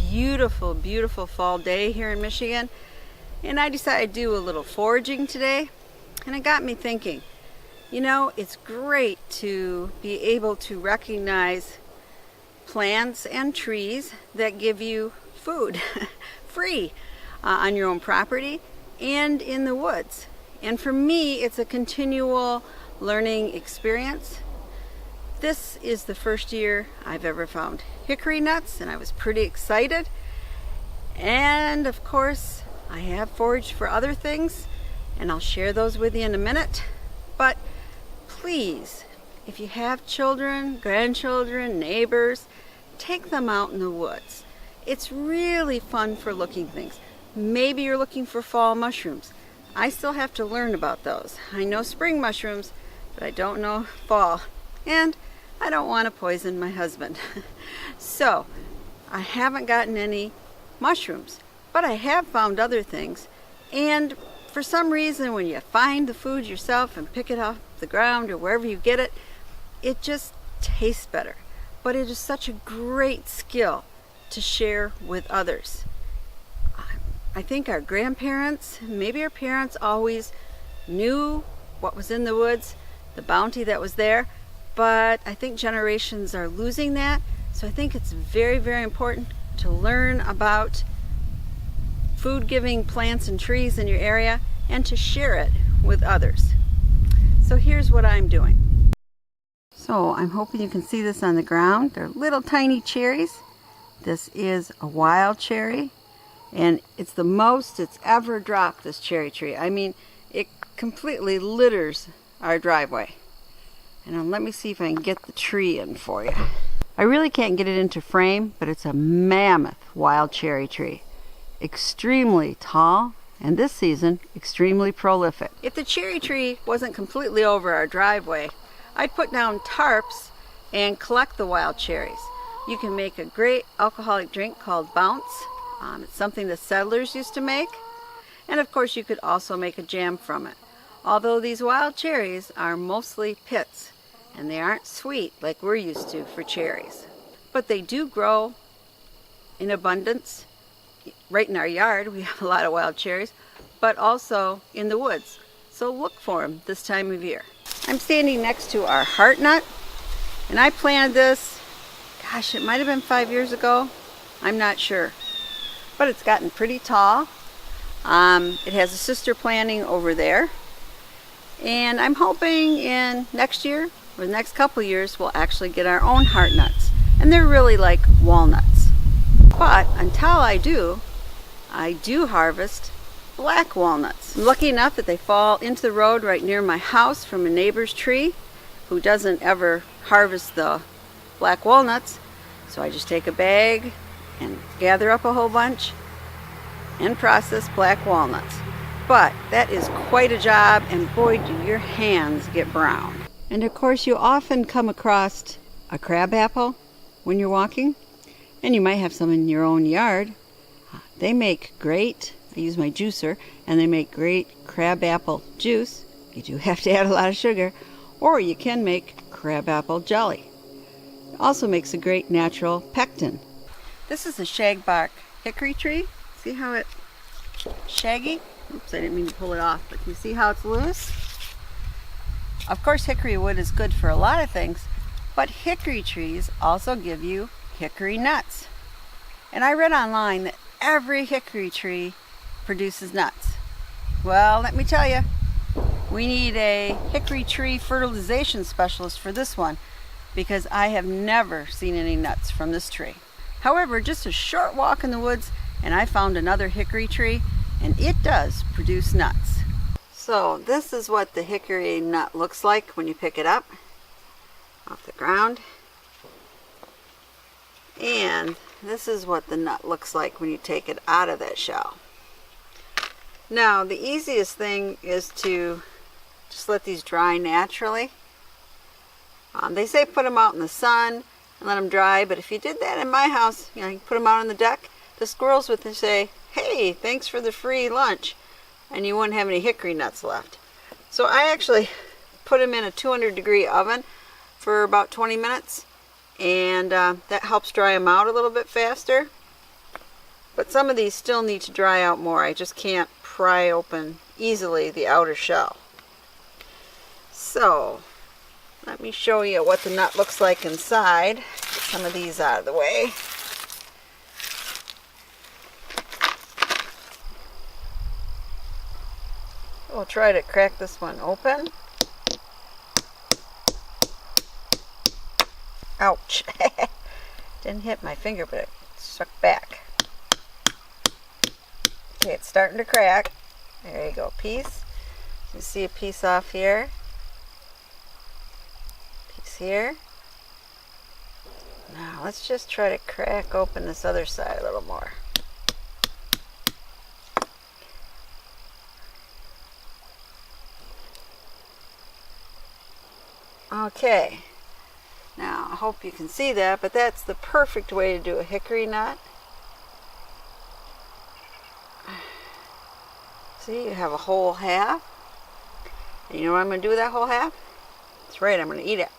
beautiful, beautiful fall day here in Michigan, and I decided to do a little foraging today, and it got me thinking, you know, it's great to be able to recognize plants and trees that give you food free on your own property and in the woods. And for me, it's a continual learning experience. This is the first year I've ever found hickory nuts, and I was pretty excited. And of course, I have foraged for other things, and I'll share those with you in a minute. But please, if you have children, grandchildren, neighbors, take them out in the woods. It's really fun for looking things. Maybe you're looking for fall mushrooms. I still have to learn about those. I know spring mushrooms, but I don't know fall. And I don't want to poison my husband. So, I haven't gotten any mushrooms, but I have found other things. And for some reason, when you find the food yourself and pick it off the ground or wherever you get it, it just tastes better. But it is such a great skill to share with others. I think our grandparents, maybe our parents, always knew what was in the woods, the bounty that was there, but I think generations are losing that. So I think it's very, very important to learn about food-giving plants and trees in your area and to share it with others. So here's what I'm doing. So I'm hoping you can see this on the ground. They're little tiny cherries. This is a wild cherry, and it's the most it's ever dropped, this cherry tree. I mean, it completely litters our driveway. And let me see if I can get the tree in for you. I really can't get it into frame, but it's a mammoth wild cherry tree. Extremely tall, and this season, extremely prolific. If the cherry tree wasn't completely over our driveway, I'd put down tarps and collect the wild cherries. You can make a great alcoholic drink called Bounce. It's something the settlers used to make. And of course, you could also make a jam from it. Although these wild cherries are mostly pits, and they aren't sweet like we're used to for cherries. But they do grow in abundance. Right in our yard, we have a lot of wild cherries, but also in the woods. So look for them this time of year. I'm standing next to our heart nut, and I planted this, gosh, it might have been 5 years ago. I'm not sure. But it's gotten pretty tall. It has a sister planting over there. And I'm hoping in next year, or the next couple years, we'll actually get our own heart nuts. And they're really like walnuts. But until I do harvest black walnuts. I'm lucky enough that they fall into the road right near my house from a neighbor's tree who doesn't ever harvest the black walnuts. So I just take a bag and gather up a whole bunch and process black walnuts. But that is quite a job, and boy, do your hands get brown. And of course, you often come across a crabapple when you're walking, and you might have some in your own yard. They make great, I use my juicer, and they make great crabapple juice. You do have to add a lot of sugar, or you can make crabapple jelly. It also makes a great natural pectin. This is a shagbark hickory tree. See how it's shaggy? Oops, I didn't mean to pull it off, but you see how it's loose? Of course, hickory wood is good for a lot of things, but hickory trees also give you hickory nuts. And I read online that every hickory tree produces nuts. Well, let me tell you, we need a hickory tree fertilization specialist for this one, because I have never seen any nuts from this tree. However, just a short walk in the woods, and I found another hickory tree, and it does produce nuts. So this is what the hickory nut looks like when you pick it up off the ground. And this is what the nut looks like when you take it out of that shell. Now, the easiest thing is to just let these dry naturally. They say put them out in the sun and let them dry, but if you did that in my house, you know, you put them out on the deck, the squirrels would say, "Hey, thanks for the free lunch," and you wouldn't have any hickory nuts left. So I actually put them in a 200-degree oven for about 20 minutes, and that helps dry them out a little bit faster. But some of these still need to dry out more. I just can't pry open easily the outer shell. So, let me show you what the nut looks like inside. Get some of these out of the way. We'll try to crack this one open. Ouch! Didn't hit my finger, but it stuck back. Okay, it's starting to crack. There you go, piece. You see a piece off here. Piece here. Now let's just try to crack open this other side a little more. Okay. Now, I hope you can see that, but that's the perfect way to do a hickory nut. See, you have a whole half. And you know what I'm going to do with that whole half? That's right, I'm going to eat it.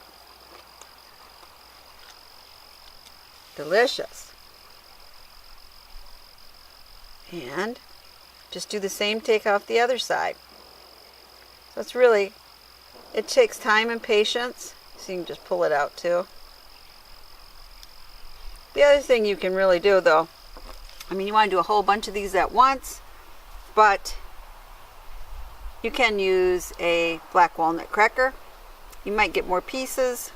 Delicious. And just do the same, take off the other side. So it's really, it takes time and patience. So you can just pull it out too. The other thing you can really do though, I mean you want to do a whole bunch of these at once, but you can use a black walnut cracker. You might get more pieces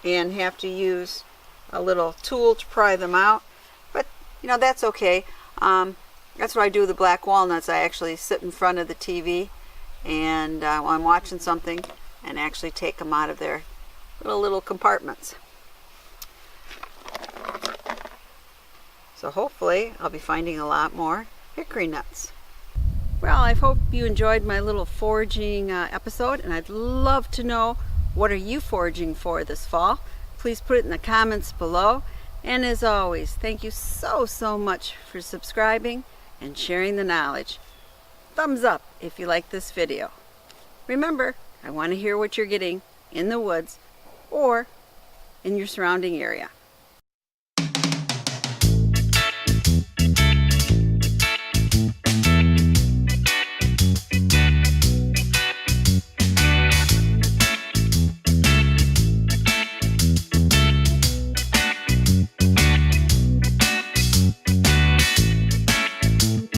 and have to use a little tool to pry them out, but you know that's okay. That's what I do with the black walnuts. I actually sit in front of the TV and while I'm watching something and actually take them out of their little compartments. So hopefully I'll be finding a lot more hickory nuts. Well, I hope you enjoyed my little foraging episode, and I'd love to know, what are you foraging for this fall? Please put it in the comments below. And as always, thank you so much for subscribing and sharing the knowledge. Thumbs up if you like this video. Remember, I want to hear what you're getting in the woods or in your surrounding area.